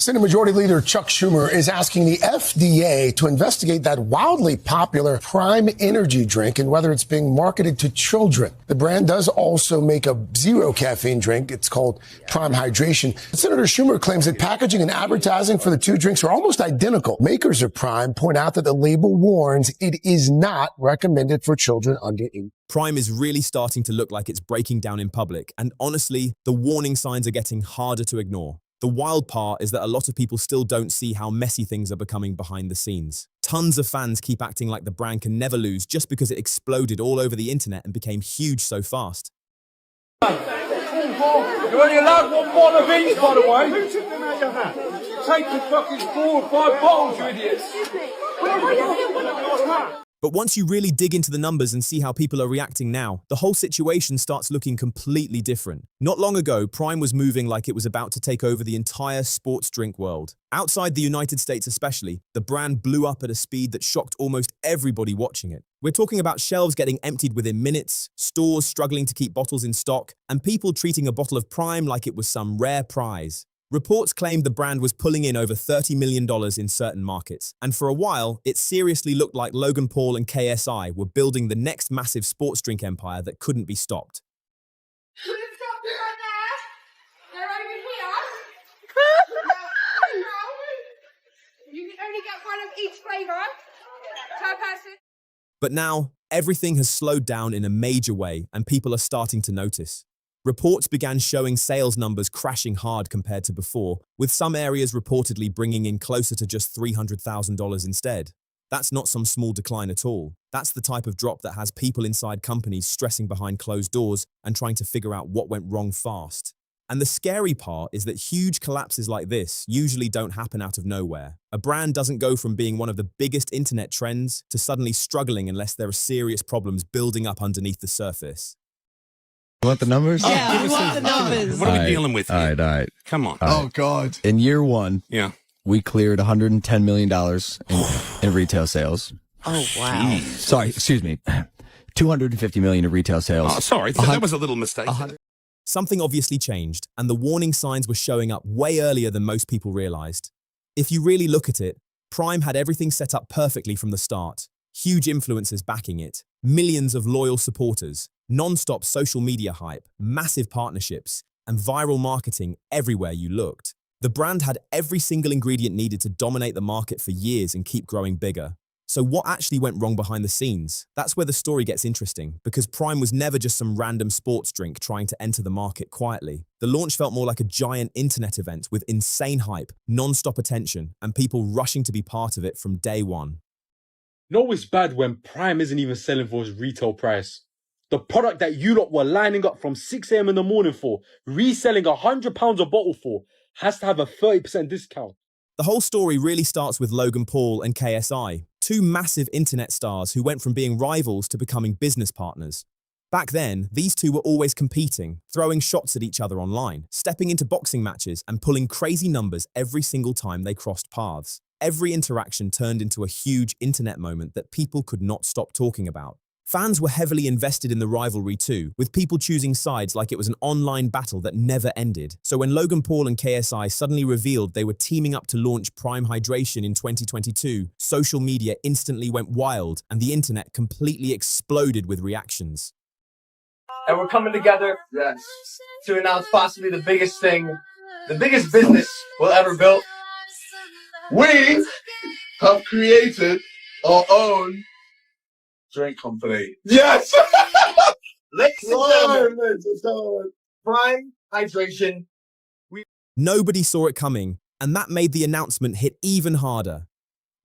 Senate Majority Leader Chuck Schumer is asking the FDA to investigate that wildly popular Prime energy drink and whether it's being marketed to children. The brand does also make a zero caffeine drink. It's called Prime Hydration. Senator Schumer claims that packaging and advertising for the two drinks are almost identical. Makers of Prime point out that the label warns it is not recommended for children under 8. Prime is really starting to look like it's breaking down in public, and honestly, the warning signs are getting harder to ignore. The wild part is that a lot of people still don't see how messy things are becoming behind the scenes. Tons of fans keep acting like the brand can never lose just because it exploded all over the internet and became huge so fast. You're only allowed one bottle of each, by the way. Who took them out of that? Take the fucking 4 or 5 bottles, you idiots. But once you really dig into the numbers and see how people are reacting now, the whole situation starts looking completely different. Not long ago, Prime was moving like it was about to take over the entire sports drink world. Outside the United States especially, the brand blew up at a speed that shocked almost everybody watching it. We're talking about shelves getting emptied within minutes, stores struggling to keep bottles in stock, and people treating a bottle of Prime like it was some rare prize. Reports claimed the brand was pulling in over $30 million in certain markets, and for a while, it seriously looked like Logan Paul and KSI were building the next massive sports drink empire that couldn't be stopped. They're over here. You can only get one of each flavour per person. But now, everything has slowed down in a major way, and people are starting to notice. Reports began showing sales numbers crashing hard compared to before, with some areas reportedly bringing in closer to just $300,000 instead. That's not some small decline at all. That's the type of drop that has people inside companies stressing behind closed doors and trying to figure out what went wrong fast. And the scary part is that huge collapses like this usually don't happen out of nowhere. A brand doesn't go from being one of the biggest internet trends to suddenly struggling unless there are serious problems building up underneath the surface. You want the numbers? Yeah, we want the numbers. What are we dealing with here? All right. Come on. Oh, God. In year one, we cleared $110 million in retail sales. Oh, wow. Sorry, excuse me. $250 million in retail sales. Oh, sorry. That was a little mistake. Something obviously changed, and the warning signs were showing up way earlier than most people realized. If you really look at it, Prime had everything set up perfectly from the start. Huge influencers backing it, millions of loyal supporters, non-stop social media hype, massive partnerships, and viral marketing everywhere you looked. The brand had every single ingredient needed to dominate the market for years and keep growing bigger. So what actually went wrong behind the scenes? That's where the story gets interesting, because Prime was never just some random sports drink trying to enter the market quietly. The launch felt more like a giant internet event with insane hype, non-stop attention, and people rushing to be part of it from day one. No, it's bad when Prime isn't even selling for its retail price. The product that you lot were lining up from 6 a.m. in the morning for, reselling £100 a bottle for, has to have a 30% discount. The whole story really starts with Logan Paul and KSI, two massive internet stars who went from being rivals to becoming business partners. Back then, these two were always competing, throwing shots at each other online, stepping into boxing matches and pulling crazy numbers every single time they crossed paths. Every interaction turned into a huge internet moment that people could not stop talking about. Fans were heavily invested in the rivalry too, with people choosing sides like it was an online battle that never ended. So when Logan Paul and KSI suddenly revealed they were teaming up to launch Prime Hydration in 2022, social media instantly went wild and the internet completely exploded with reactions. And we're coming together to announce possibly the biggest thing, the biggest business we'll ever build. We have created our own drink company. Yes! Ladies and gentlemen, Prime Hydration. Nobody saw it coming, and that made the announcement hit even harder.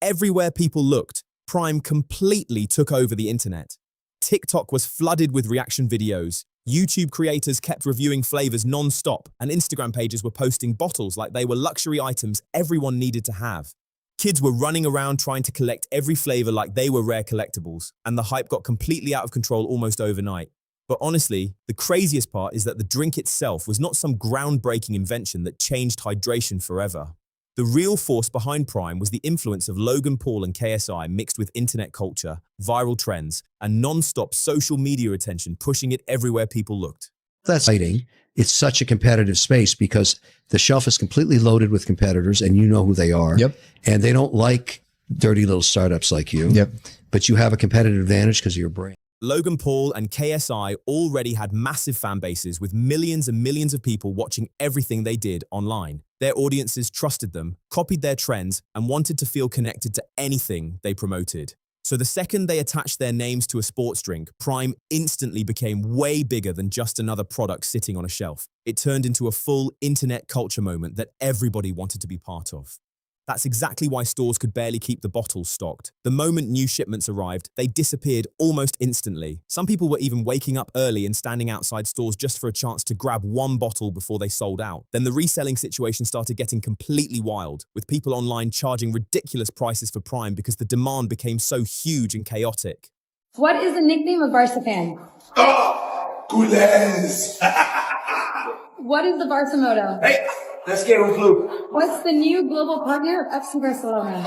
Everywhere people looked, Prime completely took over the internet. TikTok was flooded with reaction videos, YouTube creators kept reviewing flavors non-stop, and Instagram pages were posting bottles like they were luxury items everyone needed to have. Kids were running around trying to collect every flavor like they were rare collectibles, and the hype got completely out of control almost overnight. But honestly, the craziest part is that the drink itself was not some groundbreaking invention that changed hydration forever. The real force behind Prime was the influence of Logan Paul and KSI mixed with internet culture, viral trends, and non-stop social media attention pushing it everywhere people looked. That's exciting. it's such a competitive space because the shelf is completely loaded with competitors and you know who they are. Yep. And they don't like dirty little startups like you. Yep. But you have a competitive advantage because of your brand. Logan Paul and KSI already had massive fan bases with millions and millions of people watching everything they did online. Their audiences trusted them, copied their trends, and wanted to feel connected to anything they promoted. So the second they attached their names to a sports drink, Prime instantly became way bigger than just another product sitting on a shelf. It turned into a full internet culture moment that everybody wanted to be part of. That's exactly why stores could barely keep the bottles stocked. The moment new shipments arrived, they disappeared almost instantly. Some people were even waking up early and standing outside stores just for a chance to grab one bottle before they sold out. Then the reselling situation started getting completely wild, with people online charging ridiculous prices for Prime because the demand became so huge and chaotic. What is the nickname of Barca fan? Oh, culés. What is the Barca motto? Hey, let's get a flu. What's the new global partner of FC Barcelona?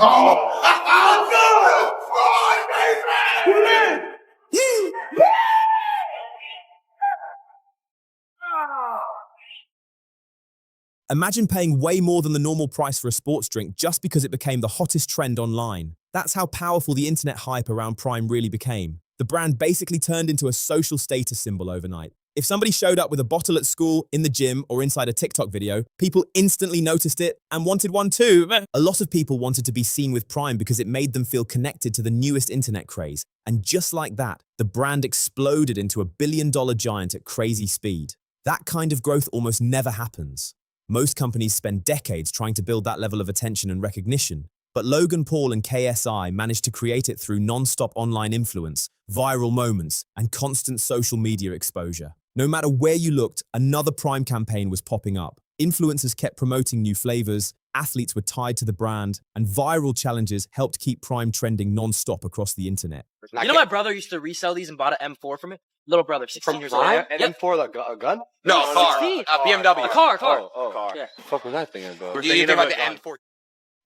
Imagine paying way more than the normal price for a sports drink just because it became the hottest trend online. That's how powerful the internet hype around Prime really became. The brand basically turned into a social status symbol overnight. If somebody showed up with a bottle at school, in the gym, or inside a TikTok video, people instantly noticed it and wanted one too. A lot of people wanted to be seen with Prime because it made them feel connected to the newest internet craze. And just like that, the brand exploded into a billion-dollar giant at crazy speed. That kind of growth almost never happens. Most companies spend decades trying to build that level of attention and recognition. But Logan Paul and KSI managed to create it through non-stop online influence, viral moments, and constant social media exposure. No matter where you looked, another Prime campaign was popping up. Influencers kept promoting new flavors, athletes were tied to the brand, and viral challenges helped keep Prime trending non-stop across the internet. You know my brother used to resell these and bought an M4 from it? Little brother, 16 years old. An M4, like a gun? No, a car. BMW. A car. Car. Yeah. The fuck was I thinking about? What do you think about the M4?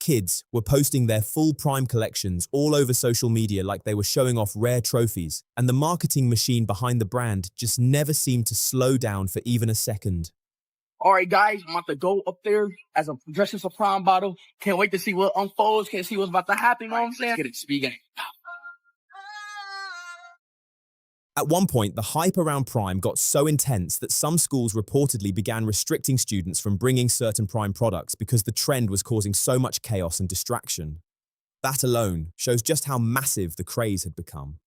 Kids were posting their full Prime collections all over social media like they were showing off rare trophies, and the marketing machine behind the brand just never seemed to slow down for even a second. All right, guys, I'm about to go up there as a dress as a Prime bottle. Can't wait to see what unfolds. Can't see what's about to happen. You know what I'm saying? Get it, speed game. At one point, the hype around Prime got so intense that some schools reportedly began restricting students from bringing certain Prime products because the trend was causing so much chaos and distraction. That alone shows just how massive the craze had become.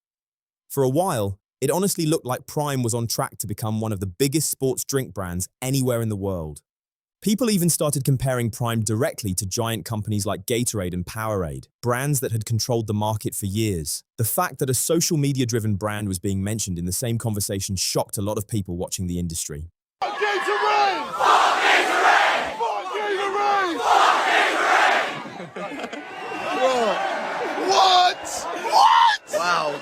For a while, it honestly looked like Prime was on track to become one of the biggest sports drink brands anywhere in the world. People even started comparing Prime directly to giant companies like Gatorade and Powerade, brands that had controlled the market for years. The fact that a social media-driven brand was being mentioned in the same conversation shocked a lot of people watching the industry. Gatorade! What? Wow.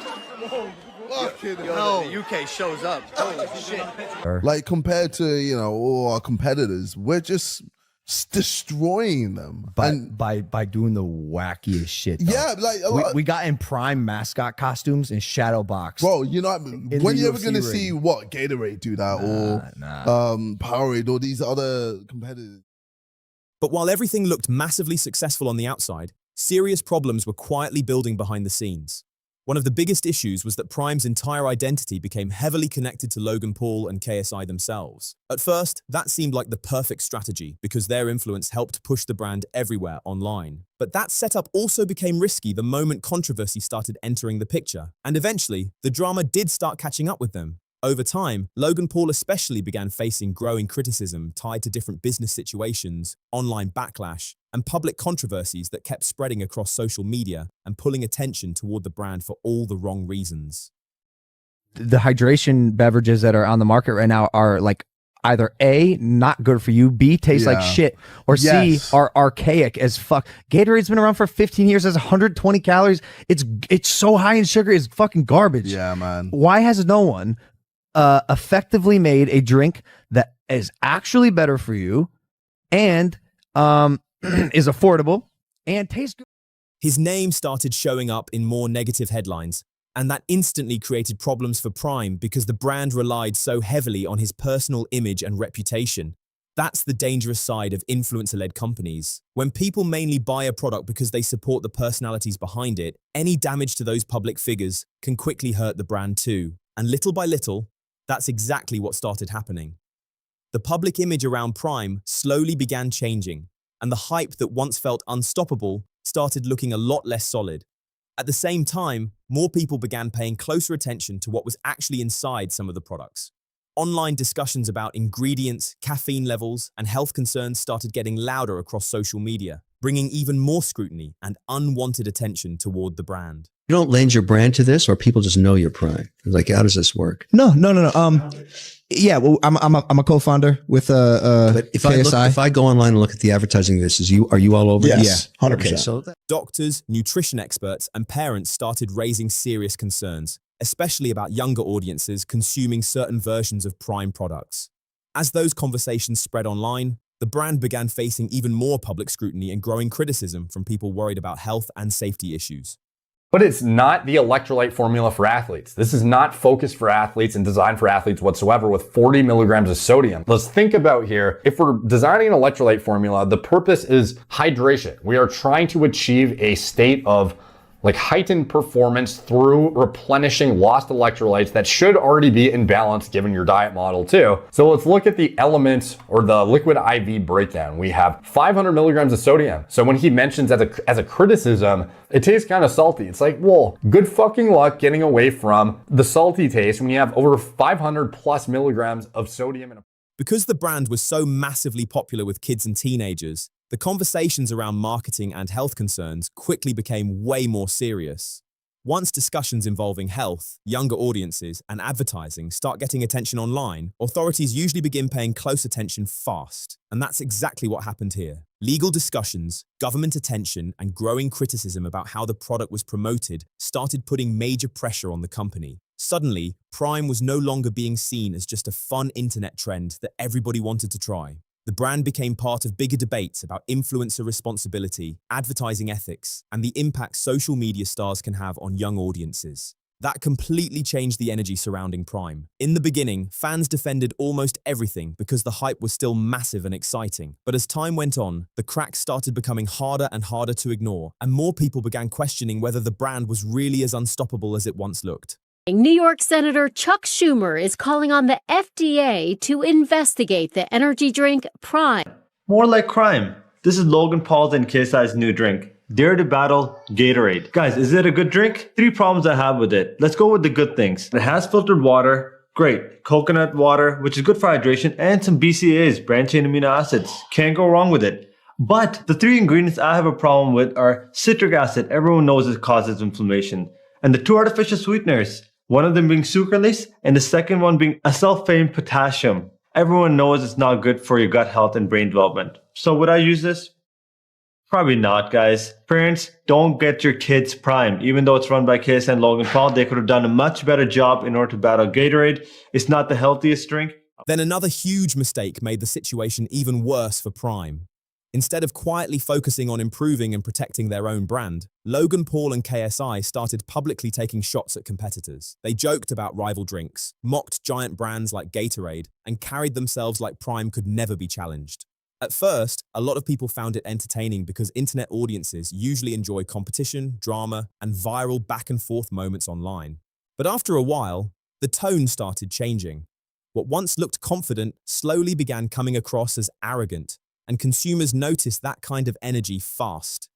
Fucking Yo, the UK shows up. Holy shit. Like, compared to, you know, all our competitors, we're just destroying them. By doing the wackiest shit. Though. Yeah, like we got in Prime mascot costumes in Shadow Box. Bro, you know, when you ever gonna see what Gatorade do that or Powerade or these other competitors? But while everything looked massively successful on the outside, serious problems were quietly building behind the scenes. One of the biggest issues was that Prime's entire identity became heavily connected to Logan Paul and KSI themselves. At first, that seemed like the perfect strategy because their influence helped push the brand everywhere online. But that setup also became risky the moment controversy started entering the picture, and eventually, the drama did start catching up with them. Over time, Logan Paul especially began facing growing criticism tied to different business situations, online backlash, and public controversies that kept spreading across social media and pulling attention toward the brand for all the wrong reasons. The hydration beverages that are on the market right now are like either A, not good for you, B, taste like shit, or C, are archaic as fuck. Gatorade's been around for 15 years, has 120 calories. It's so high in sugar, it's fucking garbage. Yeah, man. Why has no one effectively made a drink that is actually better for you and is affordable and tastes good? His name started showing up in more negative headlines, And that instantly created problems for Prime because the brand relied so heavily on his personal image and reputation. That's the dangerous side of influencer-led companies. When people mainly buy a product because they support the personalities behind it, any damage to those public figures can quickly hurt the brand too. And little by little, that's exactly what started happening. The public image around Prime slowly began changing, and the hype that once felt unstoppable started looking a lot less solid. At the same time, more people began paying closer attention to what was actually inside some of the products. Online discussions about ingredients, caffeine levels, and health concerns started getting louder across social media, bringing even more scrutiny and unwanted attention toward the brand. You don't lend your brand to this, or people just know your Prime? Like, how does this work? No. Yeah, well, I'm a co-founder with But if KSI. if I go online and look at the advertising of this, are you all over? Yes, it? 100%. Okay, so Doctors, nutrition experts, and parents started raising serious concerns, especially about younger audiences consuming certain versions of Prime products. As those conversations spread online, the brand began facing even more public scrutiny and growing criticism from people worried about health and safety issues. But it's not the electrolyte formula for athletes. This is not focused for athletes and designed for athletes whatsoever with 40 milligrams of sodium. Let's think about here, if we're designing an electrolyte formula, the purpose is hydration. We are trying to achieve a state of heightened performance through replenishing lost electrolytes that should already be in balance given your diet model too. So let's look at the elements or the liquid IV breakdown. We have 500 milligrams of sodium. So when he mentions as a criticism, it tastes kind of salty. It's like, well, good fucking luck getting away from the salty taste when you have over 500 plus milligrams of sodium in a... Because the brand was so massively popular with kids and teenagers, the conversations around marketing and health concerns quickly became way more serious. Once discussions involving health, younger audiences, and advertising start getting attention online, authorities usually begin paying close attention fast. And that's exactly what happened here. Legal discussions, government attention, and growing criticism about how the product was promoted started putting major pressure on the company. Suddenly, Prime was no longer being seen as just a fun internet trend that everybody wanted to try. The brand became part of bigger debates about influencer responsibility, advertising ethics, and the impact social media stars can have on young audiences. That completely changed the energy surrounding Prime. In the beginning, fans defended almost everything because the hype was still massive and exciting. But as time went on, the cracks started becoming harder and harder to ignore, and more people began questioning whether the brand was really as unstoppable as it once looked. New York Senator Chuck Schumer is calling on the FDA to investigate the energy drink Prime. More like crime. This is Logan Paul's and KSI's new drink. Dare to battle Gatorade. Guys, is it a good drink? 3 problems I have with it. Let's go with the good things. It has filtered water. Great. Coconut water, which is good for hydration, and some BCAAs, branched-chain amino acids. Can't go wrong with it. But the 3 ingredients I have a problem with are citric acid. Everyone knows it causes inflammation. And the 2 artificial sweeteners. One of them being sucralose, and the second one being a self-famed potassium. Everyone knows it's not good for your gut health and brain development. So would I use this? Probably not, guys. Parents, don't get your kids Prime. Even though it's run by KS and Logan Paul, they could have done a much better job in order to battle Gatorade. It's not the healthiest drink. Then another huge mistake made the situation even worse for Prime. Instead of quietly focusing on improving and protecting their own brand, Logan Paul and KSI started publicly taking shots at competitors. They joked about rival drinks, mocked giant brands like Gatorade, and carried themselves like Prime could never be challenged. At first, a lot of people found it entertaining because internet audiences usually enjoy competition, drama, and viral back-and-forth moments online. But after a while, the tone started changing. What once looked confident slowly began coming across as arrogant, and consumers noticed that kind of energy fast.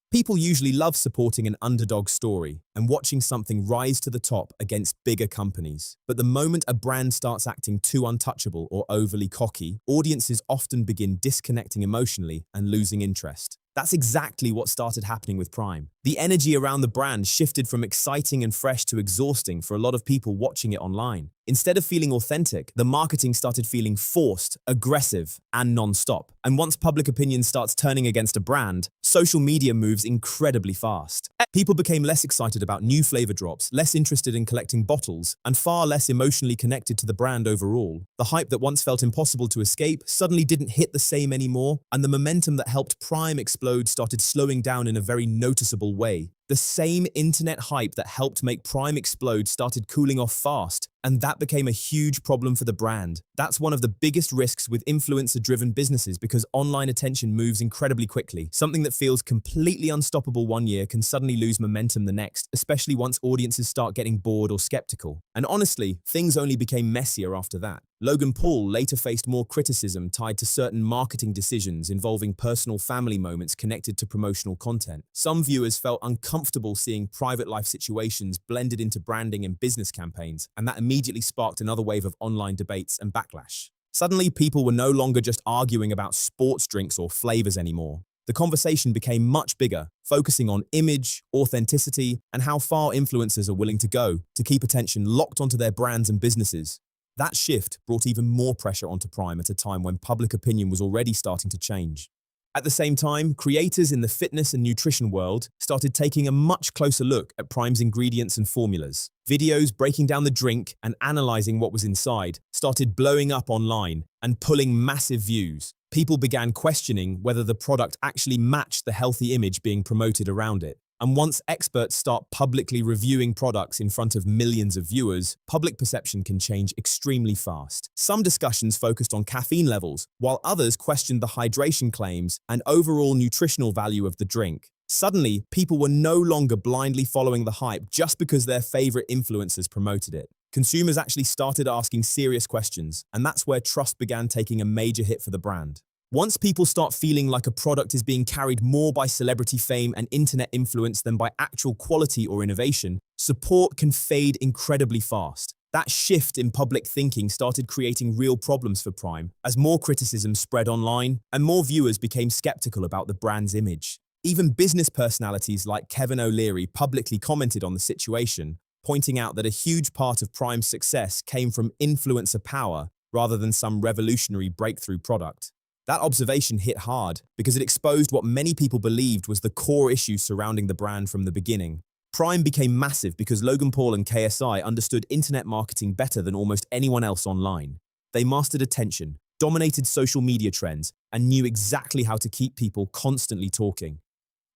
People usually love supporting an underdog story and watching something rise to the top against bigger companies. But the moment a brand starts acting too untouchable or overly cocky, audiences often begin disconnecting emotionally and losing interest. That's exactly what started happening with Prime. The energy around the brand shifted from exciting and fresh to exhausting for a lot of people watching it online. Instead of feeling authentic, the marketing started feeling forced, aggressive, and non-stop. And once public opinion starts turning against a brand, social media moves incredibly fast. People became less excited about new flavor drops, less interested in collecting bottles, and far less emotionally connected to the brand overall. The hype that once felt impossible to escape suddenly didn't hit the same anymore, and the momentum that helped Prime explode started slowing down in a very noticeable way. The same internet hype that helped make Prime explode started cooling off fast, and that became a huge problem for the brand. That's one of the biggest risks with influencer-driven businesses because online attention moves incredibly quickly. Something that feels completely unstoppable one year can suddenly lose momentum the next, especially once audiences start getting bored or skeptical. And honestly, things only became messier after that. Logan Paul later faced more criticism tied to certain marketing decisions involving personal family moments connected to promotional content. Some viewers felt uncomfortable seeing private life situations blended into branding and business campaigns, and that immediately sparked another wave of online debates and backlash. Suddenly, people were no longer just arguing about sports drinks or flavors anymore. The conversation became much bigger, focusing on image, authenticity, and how far influencers are willing to go to keep attention locked onto their brands and businesses. That shift brought even more pressure onto Prime at a time when public opinion was already starting to change. At the same time, creators in the fitness and nutrition world started taking a much closer look at Prime's ingredients and formulas. Videos breaking down the drink and analyzing what was inside started blowing up online and pulling massive views. People began questioning whether the product actually matched the healthy image being promoted around it. And once experts start publicly reviewing products in front of millions of viewers, public perception can change extremely fast. Some discussions focused on caffeine levels, while others questioned the hydration claims and overall nutritional value of the drink. Suddenly, people were no longer blindly following the hype just because their favorite influencers promoted it. Consumers actually started asking serious questions, and that's where trust began taking a major hit for the brand. Once people start feeling like a product is being carried more by celebrity fame and internet influence than by actual quality or innovation, support can fade incredibly fast. That shift in public thinking started creating real problems for Prime as more criticism spread online and more viewers became skeptical about the brand's image. Even business personalities like Kevin O'Leary publicly commented on the situation, pointing out that a huge part of Prime's success came from influencer power rather than some revolutionary breakthrough product. That observation hit hard because it exposed what many people believed was the core issue surrounding the brand from the beginning. Prime became massive because Logan Paul and KSI understood internet marketing better than almost anyone else online. They mastered attention, dominated social media trends, and knew exactly how to keep people constantly talking.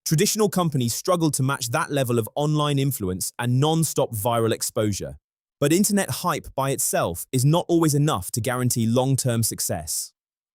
Traditional companies struggled to match that level of online influence and non-stop viral exposure. But internet hype by itself is not always enough to guarantee long-term success.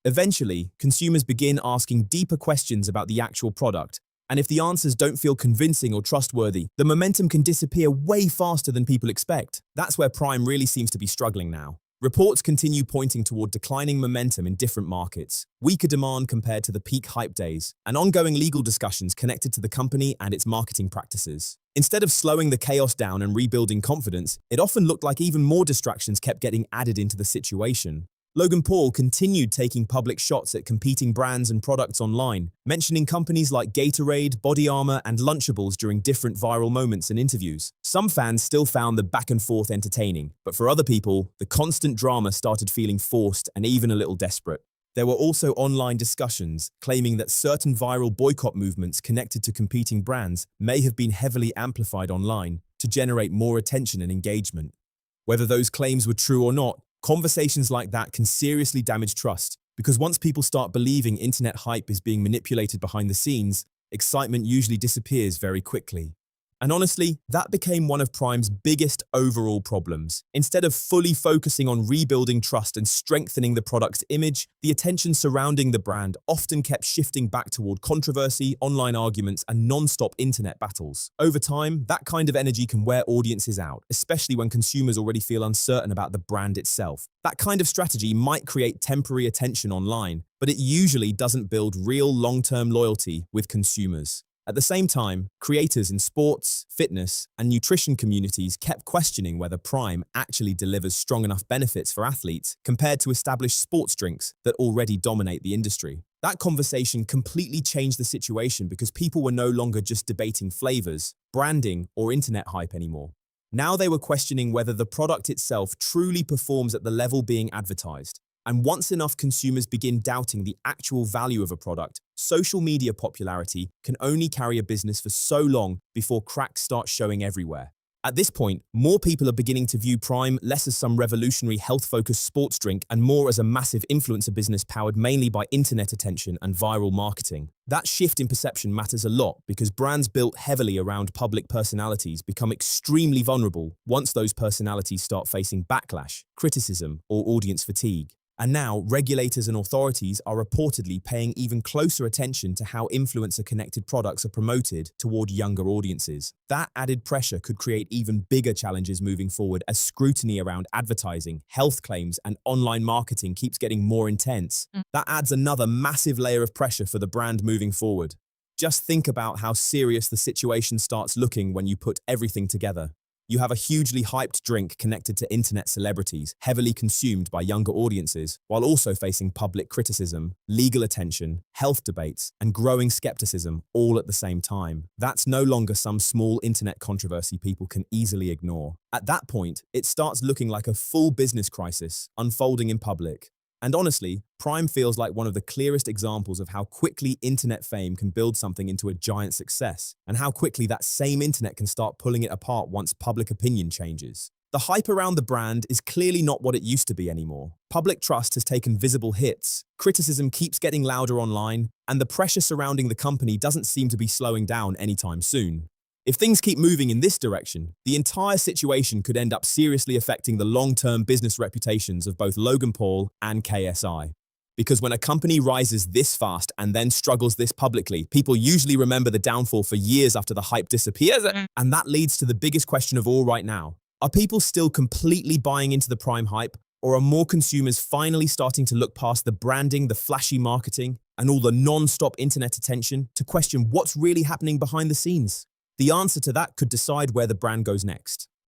Eventually, consumers begin asking deeper questions about the actual product, and if the answers don't feel convincing or trustworthy, the momentum can disappear way faster than people expect. That's where Prime really seems to be struggling now. Reports continue pointing toward declining momentum in different markets, weaker demand compared to the peak hype days, and ongoing legal discussions connected to the company and its marketing practices. Instead of slowing the chaos down and rebuilding confidence, it often looked like even more distractions kept getting added into the situation. Logan Paul continued taking public shots at competing brands and products online, mentioning companies like Gatorade, Body Armor, and Lunchables during different viral moments and interviews. Some fans still found the back and forth entertaining, but for other people, the constant drama started feeling forced and even a little desperate. There were also online discussions claiming that certain viral boycott movements connected to competing brands may have been heavily amplified online to generate more attention and engagement. Whether those claims were true or not, conversations like that can seriously damage trust, because once people start believing internet hype is being manipulated behind the scenes, excitement usually disappears very quickly. And honestly, that became one of Prime's biggest overall problems. Instead of fully focusing on rebuilding trust and strengthening the product's image, the attention surrounding the brand often kept shifting back toward controversy, online arguments, and non-stop internet battles. Over time, that kind of energy can wear audiences out, especially when consumers already feel uncertain about the brand itself. That kind of strategy might create temporary attention online, but it usually doesn't build real long-term loyalty with consumers. At the same time, creators in sports, fitness, and nutrition communities kept questioning whether Prime actually delivers strong enough benefits for athletes compared to established sports drinks that already dominate the industry. That conversation completely changed the situation because people were no longer just debating flavors, branding, or internet hype anymore. Now they were questioning whether the product itself truly performs at the level being advertised. And once enough consumers begin doubting the actual value of a product, social media popularity can only carry a business for so long before cracks start showing everywhere. At this point, more people are beginning to view Prime less as some revolutionary health-focused sports drink and more as a massive influencer business powered mainly by internet attention and viral marketing. That shift in perception matters a lot because brands built heavily around public personalities become extremely vulnerable once those personalities start facing backlash, criticism, or audience fatigue. And now, regulators and authorities are reportedly paying even closer attention to how influencer-connected products are promoted toward younger audiences. That added pressure could create even bigger challenges moving forward as scrutiny around advertising, health claims, and online marketing keeps getting more intense. That adds another massive layer of pressure for the brand moving forward. Just think about how serious the situation starts looking when you put everything together. You have a hugely hyped drink connected to internet celebrities, heavily consumed by younger audiences, while also facing public criticism, legal attention, health debates, and growing skepticism all at the same time. That's no longer some small internet controversy people can easily ignore. At that point, it starts looking like a full business crisis unfolding in public. And honestly, Prime feels like one of the clearest examples of how quickly internet fame can build something into a giant success, and how quickly that same internet can start pulling it apart once public opinion changes. The hype around the brand is clearly not what it used to be anymore. Public trust has taken visible hits, criticism keeps getting louder online, and the pressure surrounding the company doesn't seem to be slowing down anytime soon. If things keep moving in this direction, the entire situation could end up seriously affecting the long-term business reputations of both Logan Paul and KSI. Because when a company rises this fast and then struggles this publicly, people usually remember the downfall for years after the hype disappears, and that leads to the biggest question of all right now. Are people still completely buying into the Prime hype, or are more consumers finally starting to look past the branding, the flashy marketing, and all the non-stop internet attention to question what's really happening behind the scenes? The answer to that could decide where the brand goes next.